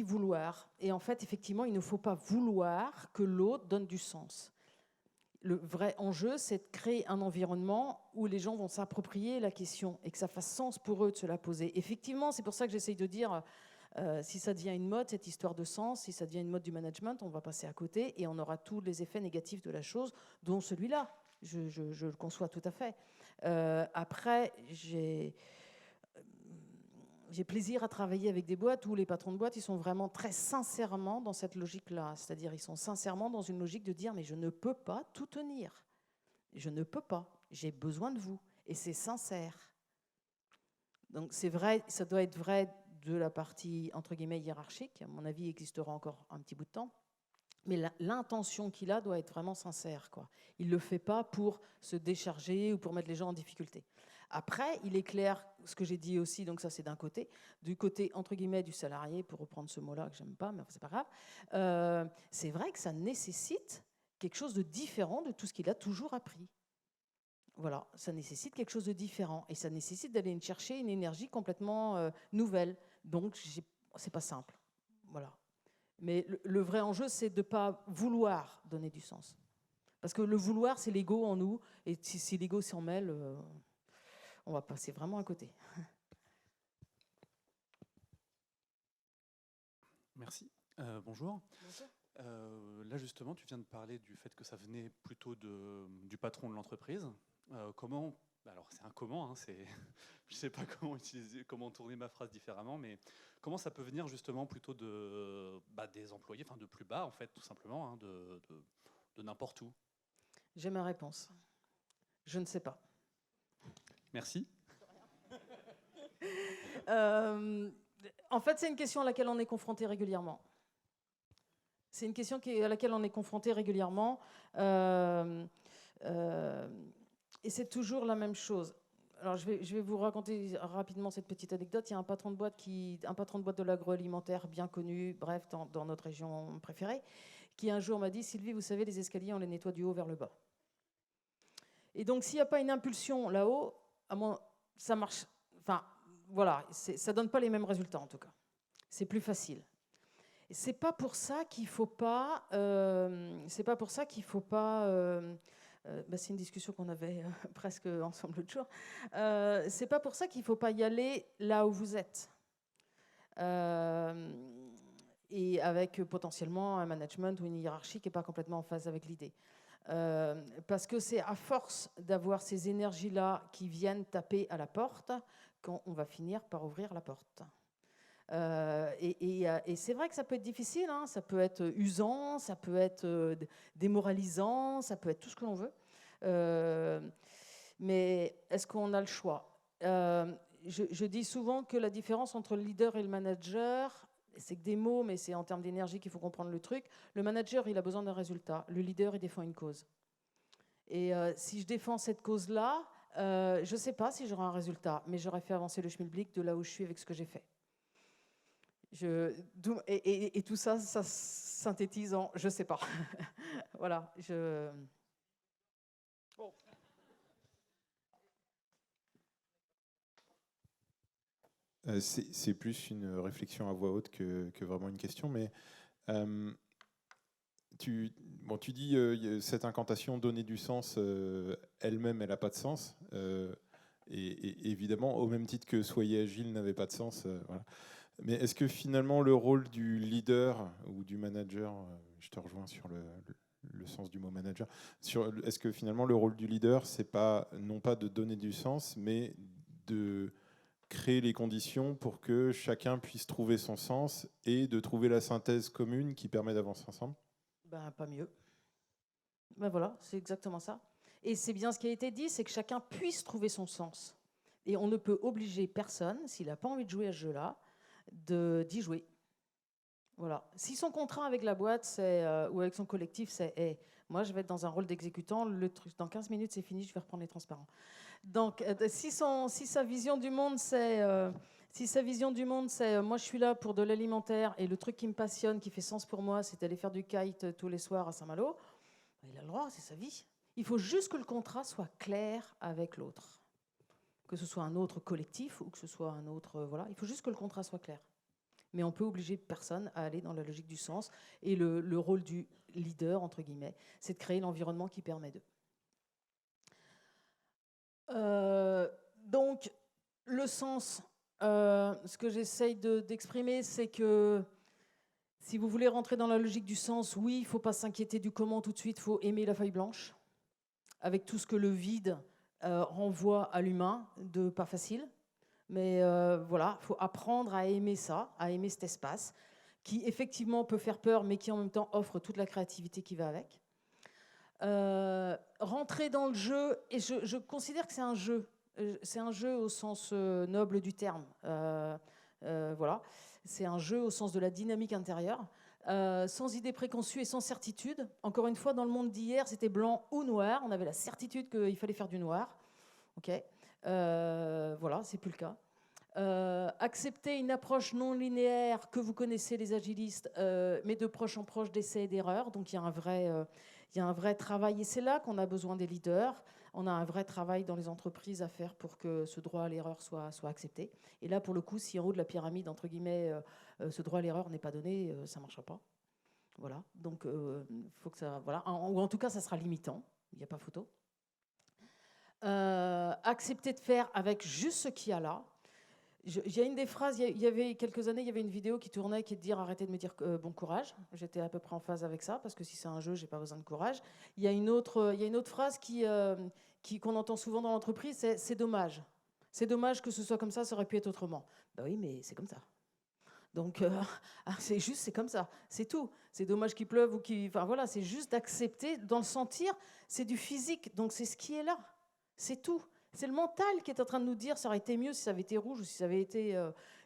vouloir. Et en fait, effectivement, il ne faut pas vouloir que l'autre donne du sens. Le vrai enjeu, c'est de créer un environnement où les gens vont s'approprier la question et que ça fasse sens pour eux de se la poser. Effectivement, c'est pour ça que j'essaye de dire, si ça devient une mode, cette histoire de sens, si ça devient une mode du management, on va passer à côté et on aura tous les effets négatifs de la chose, dont celui-là. Je le conçois tout à fait. Après, j'ai plaisir à travailler avec des boîtes où les patrons de boîte, ils sont vraiment très sincèrement dans cette logique-là. C'est-à-dire, ils sont sincèrement dans une logique de dire, mais je ne peux pas tout tenir. Je ne peux pas. J'ai besoin de vous. Et c'est sincère. Donc, c'est vrai, ça doit être vrai de la partie, entre guillemets, hiérarchique. À mon avis, il existera encore un petit bout de temps. Mais l'intention qu'il a doit être vraiment sincère, quoi. Il ne le fait pas pour se décharger ou pour mettre les gens en difficulté. Après, il est clair, ce que j'ai dit aussi, donc ça c'est d'un côté, du côté entre guillemets du salarié, pour reprendre ce mot-là que j'aime pas, mais c'est pas grave, c'est vrai que ça nécessite quelque chose de différent de tout ce qu'il a toujours appris. Voilà, ça nécessite quelque chose de différent et ça nécessite d'aller chercher une énergie complètement nouvelle. Donc, c'est pas simple. Voilà. Mais le vrai enjeu, c'est de ne pas vouloir donner du sens. Parce que le vouloir, c'est l'ego en nous, et si l'ego s'en mêle, on va passer vraiment à côté. Merci. Bonjour. Bonjour. Là, justement, tu viens de parler du fait que ça venait plutôt du patron de l'entreprise. Comment, alors c'est un comment, hein, je ne sais pas comment tourner ma phrase différemment, mais comment ça peut venir justement plutôt des employés, enfin de plus bas en fait, tout simplement, hein, de n'importe où. J'ai ma réponse. Je ne sais pas. Merci. En fait, c'est une question à laquelle on est confronté régulièrement. C'est une question à laquelle on est confronté régulièrement. Et c'est toujours la même chose. Alors, je vais vous raconter rapidement cette petite anecdote. Il y a un patron de boîte de l'agroalimentaire bien connu, bref, dans notre région préférée, qui un jour m'a dit, Sylvie, vous savez, les escaliers, on les nettoie du haut vers le bas. Et donc, s'il n'y a pas une impulsion là-haut, ça marche. Enfin, voilà, ça donne pas les mêmes résultats en tout cas. C'est plus facile. Et c'est pas pour ça qu'il faut pas. C'est une discussion qu'on avait presque ensemble l'autre jour. C'est pas pour ça qu'il faut pas y aller là où vous êtes. Et avec potentiellement un management ou une hiérarchie qui n'est pas complètement en phase avec l'idée. Parce que c'est à force d'avoir ces énergies-là qui viennent taper à la porte qu'on va finir par ouvrir la porte. Et c'est vrai que ça peut être difficile, hein, ça peut être usant, ça peut être démoralisant, ça peut être tout ce que l'on veut. Mais est-ce qu'on a le choix ? Je dis souvent que la différence entre le leader et le manager, c'est que des mots, mais c'est en termes d'énergie qu'il faut comprendre le truc. Le manager, il a besoin d'un résultat. Le leader, il défend une cause. Et si je défends cette cause-là, je ne sais pas si j'aurai un résultat, mais j'aurais fait avancer le schmilblick de là où je suis avec ce que j'ai fait. Et tout ça, ça synthétise en je ne sais pas. Voilà. Bon. C'est plus une réflexion à voix haute que vraiment une question, mais tu dis cette incantation donner du sens, elle-même, elle n'a pas de sens. Et évidemment, au même titre que soyez agile n'avait pas de sens. Voilà. Mais est-ce que finalement le rôle du leader ou du manager, je te rejoins sur le sens du mot manager, est-ce que finalement le rôle du leader, c'est non pas de donner du sens, mais de créer les conditions pour que chacun puisse trouver son sens et de trouver la synthèse commune qui permet d'avancer ensemble ? Ben, pas mieux. Ben voilà, c'est exactement ça. Et c'est bien ce qui a été dit, c'est que chacun puisse trouver son sens. Et on ne peut obliger personne, s'il n'a pas envie de jouer à ce jeu-là, d'y jouer. Voilà. Si son contrat avec la boîte ou avec son collectif, c'est moi je vais être dans un rôle d'exécutant, le truc, dans 15 minutes c'est fini, je vais reprendre les transparents. Donc si sa vision du monde c'est moi je suis là pour de l'alimentaire et le truc qui me passionne, qui fait sens pour moi, c'est d'aller faire du kite tous les soirs à Saint-Malo, il a le droit, c'est sa vie. Il faut juste que le contrat soit clair avec l'autre. que ce soit un autre collectif ou que ce soit un autre... voilà, il faut juste que le contrat soit clair. Mais on peut obliger personne à aller dans la logique du sens. Et le rôle du leader, entre guillemets, c'est de créer l'environnement qui permet d'eux. Donc, le sens, ce que j'essaye d'exprimer, c'est que si vous voulez rentrer dans la logique du sens, oui, il ne faut pas s'inquiéter du comment tout de suite, il faut aimer la feuille blanche, avec tout ce que le vide renvoie à l'humain, de pas facile. Mais voilà, il faut apprendre à aimer ça, à aimer cet espace, qui effectivement peut faire peur, mais qui en même temps offre toute la créativité qui va avec. Rentrer dans le jeu, et je considère que c'est un jeu. C'est un jeu au sens noble du terme. Voilà. C'est un jeu au sens de la dynamique intérieure, sans idée préconçue et sans certitude. Encore une fois, dans le monde d'hier, c'était blanc ou noir. On avait la certitude qu'il fallait faire du noir. Okay. Voilà, c'est plus le cas. Accepter une approche non linéaire que vous connaissez, les agilistes, mais de proche en proche, d'essais et d'erreurs. Donc il y a un vrai travail, et c'est là qu'on a besoin des leaders. On a un vrai travail dans les entreprises à faire pour que ce droit à l'erreur soit accepté. Et là, pour le coup, si en haut de la pyramide, entre guillemets, ce droit à l'erreur n'est pas donné, ça ne marchera pas. Voilà. Donc, faut que ça, voilà. Ou en tout cas, ça sera limitant. Il n'y a pas photo. Accepter de faire avec juste ce qu'il y a là. Il y a une des phrases, il y avait quelques années, il y avait une vidéo qui tournait qui est de dire arrêtez de me dire bon courage. J'étais à peu près en phase avec ça, parce que si c'est un jeu, j'ai pas besoin de courage. Il y a une autre phrase qu'on entend souvent dans l'entreprise, c'est dommage. C'est dommage que ce soit comme ça aurait pu être autrement. Ben oui, mais c'est comme ça. Donc, c'est comme ça, c'est tout. C'est dommage qu'il pleuve ou qu'il... Enfin voilà, c'est juste d'accepter, d'en le sentir, c'est du physique, donc c'est ce qui est là, c'est tout. C'est le mental qui est en train de nous dire ça aurait été mieux si ça avait été rouge ou si ça avait été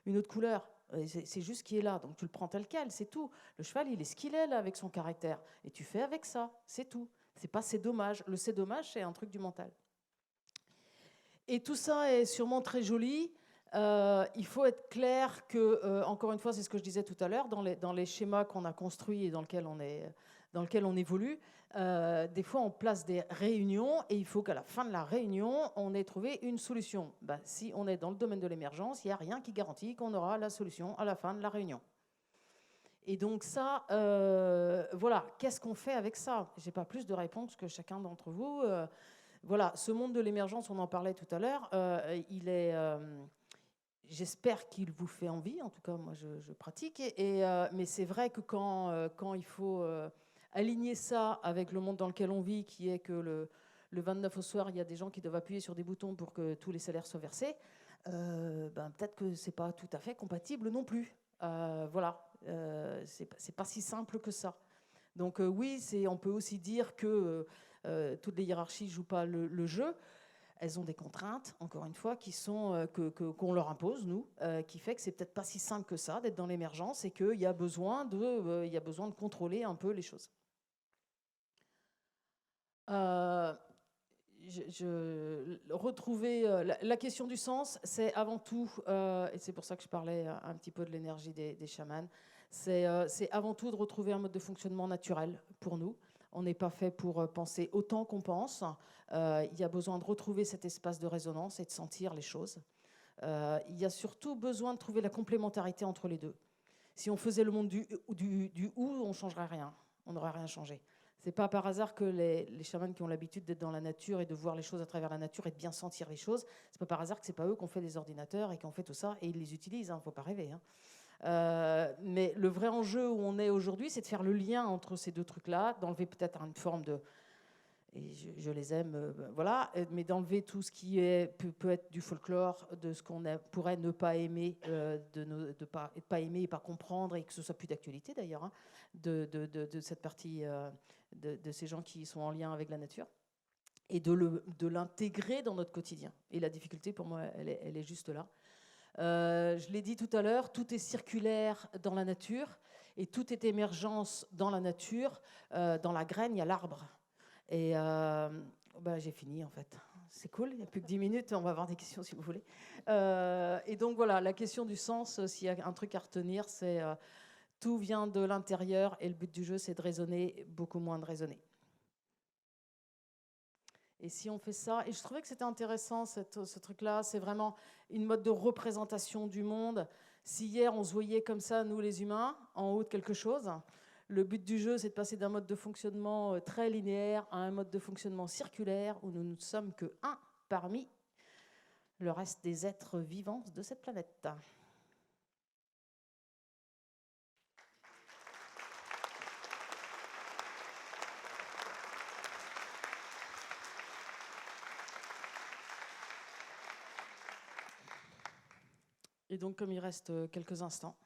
une autre couleur. C'est juste ce qui est là, donc tu le prends tel quel, c'est tout. Le cheval, il est ce qu'il est là avec son caractère, et tu fais avec ça, c'est tout. C'est pas c'est dommage. Le c'est dommage, c'est un truc du mental. Et tout ça est sûrement très joli. Il faut être clair que, encore une fois, c'est ce que je disais tout à l'heure, dans les schémas qu'on a construits et dans lequel on évolue, des fois on place des réunions et il faut qu'à la fin de la réunion, on ait trouvé une solution. Ben, si on est dans le domaine de l'émergence, il n'y a rien qui garantit qu'on aura la solution à la fin de la réunion. Et donc ça, voilà, qu'est-ce qu'on fait avec ça? Je n'ai pas plus de réponses que chacun d'entre vous. Voilà, ce monde de l'émergence, on en parlait tout à l'heure, il est... J'espère qu'il vous fait envie, en tout cas moi je pratique, mais c'est vrai que quand il faut aligner ça avec le monde dans lequel on vit, qui est que le 29 au soir, il y a des gens qui doivent appuyer sur des boutons pour que tous les salaires soient versés, peut-être que ce n'est pas tout à fait compatible non plus. Voilà, c'est pas si simple que ça. Donc oui, on peut aussi dire que toutes les hiérarchies ne jouent pas le jeu. Elles ont des contraintes, encore une fois, qui sont qu'on leur impose, nous, qui fait que c'est peut-être pas si simple que ça d'être dans l'émergence et qu'il y a besoin de contrôler un peu les choses. Retrouver la question du sens, c'est avant tout, et c'est pour ça que je parlais un petit peu de l'énergie des chamans, c'est avant tout de retrouver un mode de fonctionnement naturel pour nous. On n'est pas fait pour penser autant qu'on pense. Il y a besoin de retrouver cet espace de résonance et de sentir les choses. Il y a surtout besoin de trouver la complémentarité entre les deux. Si on faisait le monde du où, on ne changerait rien. On n'aurait rien changé. Ce n'est pas par hasard que les chamans qui ont l'habitude d'être dans la nature et de voir les choses à travers la nature et de bien sentir les choses, ce n'est pas par hasard que ce n'est pas eux qui ont fait les ordinateurs et qui ont fait tout ça, et ils les utilisent, il ne faut pas rêver. Mais le vrai enjeu où on est aujourd'hui, c'est de faire le lien entre ces deux trucs-là, d'enlever peut-être une forme de... Et je les aime, voilà, mais d'enlever tout ce qui peut être du folklore, de ce qu'on pourrait ne pas aimer, de pas aimer et pas comprendre, et que ce soit plus d'actualité d'ailleurs, de cette partie de ces gens qui sont en lien avec la nature, et de l'intégrer dans notre quotidien. Et la difficulté, pour moi, elle est juste là. Je l'ai dit tout à l'heure, tout est circulaire dans la nature, et tout est émergence dans la nature. Dans la graine, il y a l'arbre. Et j'ai fini, en fait. C'est cool, il n'y a plus que 10 minutes, on va avoir des questions si vous voulez. Et donc voilà, la question du sens, s'il y a un truc à retenir, c'est tout vient de l'intérieur, et le but du jeu, c'est de raisonner, beaucoup moins de raisonner. Et si on fait ça, et je trouvais que c'était intéressant ce truc-là, c'est vraiment une mode de représentation du monde. Si hier on se voyait comme ça, nous les humains, en haut de quelque chose, le but du jeu c'est de passer d'un mode de fonctionnement très linéaire à un mode de fonctionnement circulaire où nous ne sommes que un parmi le reste des êtres vivants de cette planète. Et donc, comme il reste quelques instants,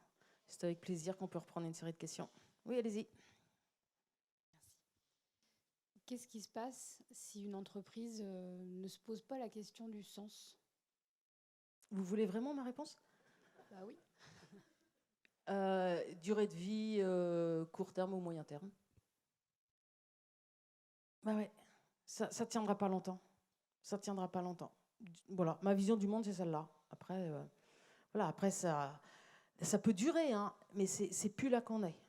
c'est avec plaisir qu'on peut reprendre une série de questions. Oui, allez-y. Qu'est-ce qui se passe si une entreprise ne se pose pas la question du sens? Vous voulez vraiment ma réponse? Bah oui. Durée de vie, court terme ou moyen terme. Bah ouais, ça ne tiendra pas longtemps. Ça tiendra pas longtemps. Voilà, ma vision du monde, c'est celle-là. Après, voilà, après ça peut durer, hein, mais c'est plus là qu'on est.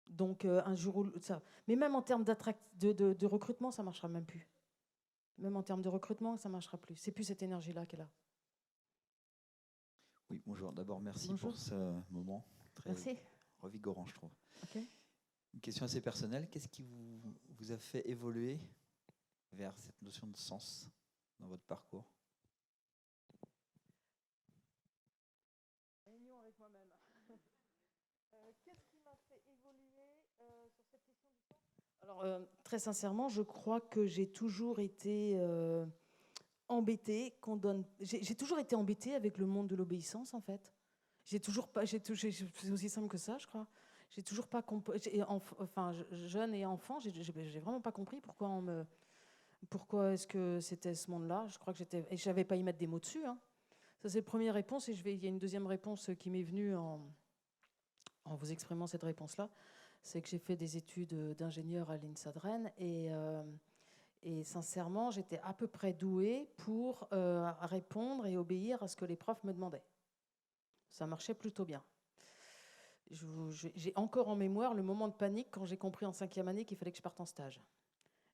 Donc, un jour où ça... Mais même en termes de recrutement, ça ne marchera même plus. Même en termes de recrutement, ça ne marchera plus. C'est plus cette énergie-là qui est là. Oui, bonjour. D'abord, merci Bonjour. pour ce moment très Merci. revigorant, je trouve. Ok. Une question assez personnelle. Qu'est-ce qui vous a fait évoluer vers cette notion de sens dans votre parcours? Réunion avec moi-même. Qu'est-ce qui m'a fait évoluer sur cette question du sens? Alors, très sincèrement, je crois que j'ai toujours été embêtée qu'on donne. J'ai toujours été embêtée avec le monde de l'obéissance, en fait. C'est aussi simple que ça, je crois. J'ai toujours pas compris. Enfin, jeune et enfant, j'ai vraiment pas compris pourquoi est-ce que c'était ce monde-là. Je crois que et j'avais pas à y mettre des mots dessus. Hein. Ça, c'est la première réponse. Et il y a une deuxième réponse qui m'est venue en vous exprimant cette réponse-là. C'est que j'ai fait des études d'ingénieur à l'INSA de Rennes et sincèrement, j'étais à peu près douée pour répondre et obéir à ce que les profs me demandaient. Ça marchait plutôt bien. J'ai encore en mémoire le moment de panique quand j'ai compris en 5e année qu'il fallait que je parte en stage.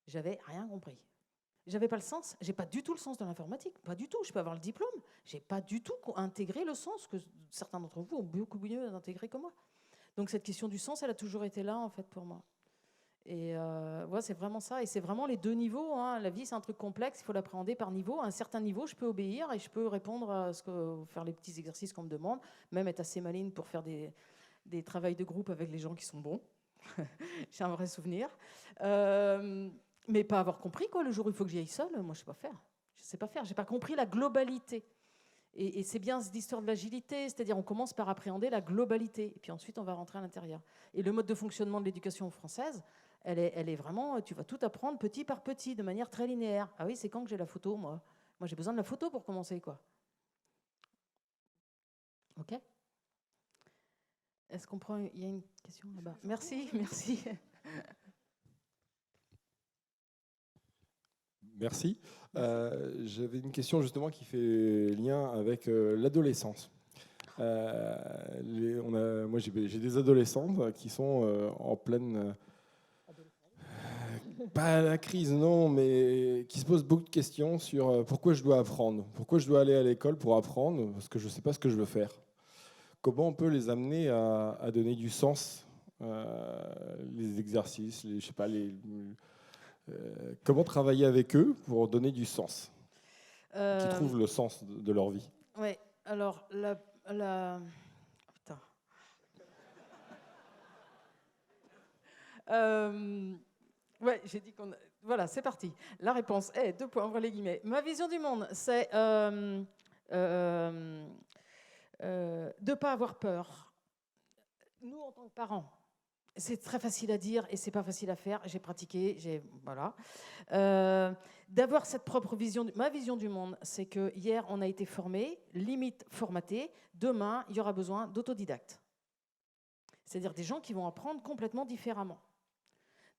J'avais rien compris. J'avais pas le sens. J'ai pas du tout le sens de l'informatique. Pas du tout. Je peux avoir le diplôme. J'ai pas du tout intégré le sens que certains d'entre vous ont beaucoup mieux intégré que moi. Donc cette question du sens, elle a toujours été là en fait pour moi. Et voilà, c'est vraiment ça. Et c'est vraiment les deux niveaux. Hein. La vie, c'est un truc complexe. Il faut l'appréhender par niveau. À un certain niveau, je peux obéir et je peux répondre à faire les petits exercices qu'on me demande, même être assez maligne pour faire des travails de groupe avec les gens qui sont bons. J'ai un vrai souvenir. Mais pas avoir compris, quoi. Le jour où il faut que j'y aille seule, moi, je ne sais pas faire. Je sais pas faire. Je n'ai pas compris la globalité. Et c'est bien cette histoire de l'agilité, c'est-à-dire on commence par appréhender la globalité, et puis ensuite on va rentrer à l'intérieur. Et le mode de fonctionnement de l'éducation française, elle est vraiment, tu vas tout apprendre petit par petit, de manière très linéaire. Ah oui, c'est quand que j'ai la photo, moi? Moi, j'ai besoin de la photo pour commencer, quoi. OK? Est-ce qu'on prend... Il y a une question là-bas. Merci, merci. Merci. J'avais une question justement qui fait lien avec l'adolescence. Moi, j'ai des adolescentes qui sont en pleine... pas la crise, non, mais qui se posent beaucoup de questions sur pourquoi je dois apprendre, pourquoi je dois aller à l'école pour apprendre, parce que je ne sais pas ce que je veux faire. Comment on peut les amener à donner du sens, les exercices, je sais pas, comment travailler avec eux pour donner du sens, qu'ils trouvent le sens de leur vie. Oui, alors Putain. Ouais, j'ai dit qu'on... Voilà, c'est parti. La réponse est, 2 points, ouvrez les guillemets. Ma vision du monde, c'est de ne pas avoir peur. Nous, en tant que parents, c'est très facile à dire et c'est pas facile à faire. J'ai pratiqué, voilà. D'avoir cette propre vision. Ma vision du monde, c'est que hier, on a été formés, limite formatés. Demain, il y aura besoin d'autodidactes. C'est-à-dire des gens qui vont apprendre complètement différemment.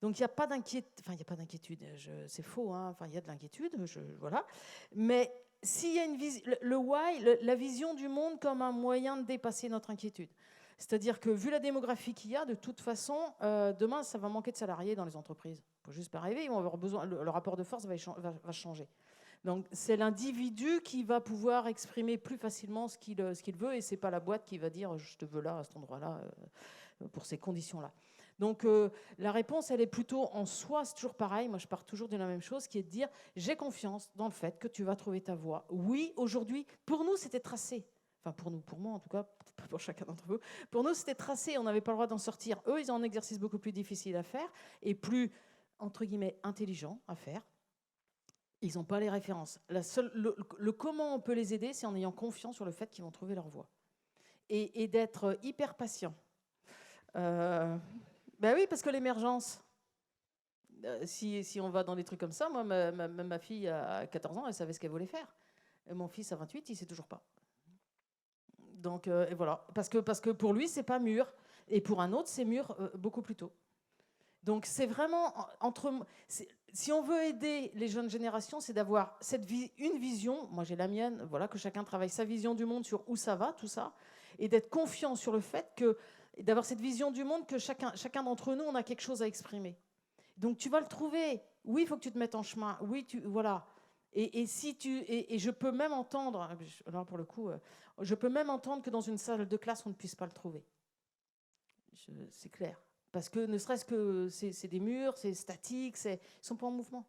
Donc, il n'y a pas d'inquiétude. Enfin, il n'y a pas d'inquiétude. C'est faux. Hein. Enfin, il y a de l'inquiétude. Voilà. Mais s'il y a une vision, le why, la vision du monde comme un moyen de dépasser notre inquiétude. C'est-à-dire que, vu la démographie qu'il y a, de toute façon, demain, ça va manquer de salariés dans les entreprises. faut juste pas rêver, ils vont avoir besoin, le rapport de force va changer. Donc c'est l'individu qui va pouvoir exprimer plus facilement ce qu'il veut, et c'est pas la boîte qui va dire je te veux là, à cet endroit-là, pour ces conditions-là. Donc la réponse, elle est plutôt en soi, c'est toujours pareil, moi je pars toujours de la même chose, qui est de dire j'ai confiance dans le fait que tu vas trouver ta voie. Oui, aujourd'hui, pour nous c'était tracé. Enfin pour moi en tout cas, peut-être pas pour chacun d'entre vous. Pour nous c'était tracé, on n'avait pas le droit d'en sortir. Eux, ils ont un exercice beaucoup plus difficile à faire et plus, entre guillemets, intelligent à faire. Ils n'ont pas les références. Le comment on peut les aider, c'est en ayant confiance sur le fait qu'ils vont trouver leur voie. Et d'être hyper patient. Ben oui, parce que l'émergence, si on va dans des trucs comme ça, moi, ma fille à 14 ans, elle savait ce qu'elle voulait faire. Et mon fils à 28, il ne sait toujours pas. Donc, et voilà. Parce que pour lui, ce n'est pas mûr. Et pour un autre, c'est mûr beaucoup plus tôt. Donc c'est vraiment si on veut aider les jeunes générations, c'est d'avoir une vision. Moi j'ai la mienne, voilà, que chacun travaille sa vision du monde sur où ça va, tout ça, et d'être confiant sur le fait d'avoir cette vision du monde que chacun d'entre nous on a quelque chose à exprimer. Donc tu vas le trouver. Oui, il faut que tu te mettes en chemin. Oui, voilà. Et je peux même entendre, alors pour le coup, je peux même entendre que dans une salle de classe on ne puisse pas le trouver. C'est clair. Parce que ne serait-ce que c'est des murs, c'est statique, ils ne sont pas en mouvement.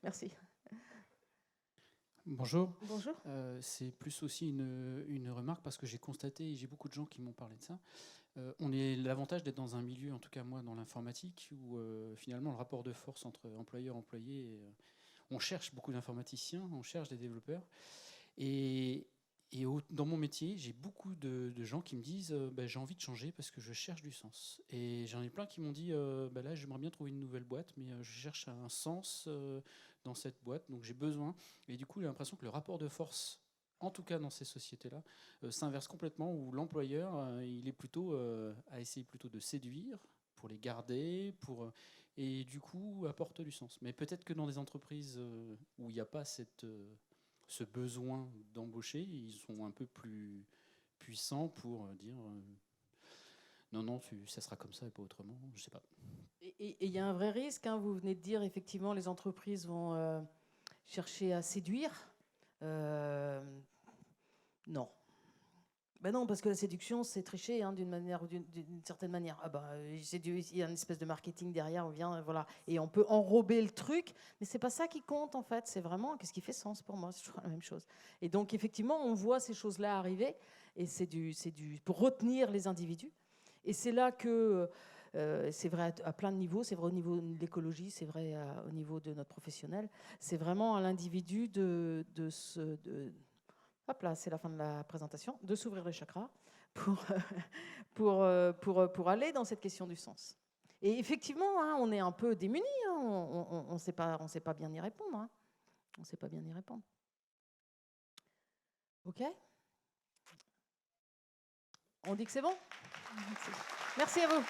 Merci. Bonjour. Bonjour. C'est plus aussi une remarque parce que j'ai constaté, et j'ai beaucoup de gens qui m'ont parlé de ça, on est l'avantage d'être dans un milieu, en tout cas moi dans l'informatique, où finalement le rapport de force entre employeur et employé, on cherche beaucoup d'informaticiens, on cherche des développeurs. Et dans mon métier, j'ai beaucoup de gens qui me disent j'ai envie de changer parce que je cherche du sens. Et j'en ai plein qui m'ont dit là, j'aimerais bien trouver une nouvelle boîte, mais je cherche un sens dans cette boîte, donc j'ai besoin. Et du coup, j'ai l'impression que le rapport de force, en tout cas dans ces sociétés-là, s'inverse complètement, où l'employeur, il est plutôt à essayer plutôt de séduire pour les garder, et du coup, apporte du sens. Mais peut-être que dans des entreprises où il n'y a pas ce besoin d'embaucher, ils sont un peu plus puissants pour dire non, ça sera comme ça et pas autrement, je sais pas. Et il y a un vrai risque, hein, vous venez de dire, effectivement, les entreprises vont chercher à séduire. Non. Ben non, parce que la séduction, c'est tricher, hein, d'une certaine manière. Il y a une espèce de marketing derrière, on vient, voilà, et on peut enrober le truc, mais c'est pas ça qui compte en fait. C'est vraiment qu'est-ce qui fait sens pour moi. C'est toujours la même chose. Et donc effectivement, on voit ces choses-là arriver, et c'est pour retenir les individus. Et c'est là que c'est vrai à plein de niveaux. C'est vrai au niveau de l'écologie, c'est vrai au niveau de notre professionnel. C'est vraiment à l'individu hop là, c'est la fin de la présentation, de s'ouvrir les chakras pour aller dans cette question du sens. Et effectivement, hein, on est un peu démunis, hein, on ne sait pas bien y répondre. Hein. On ne sait pas bien y répondre. OK ? On dit que c'est bon ? Merci à vous.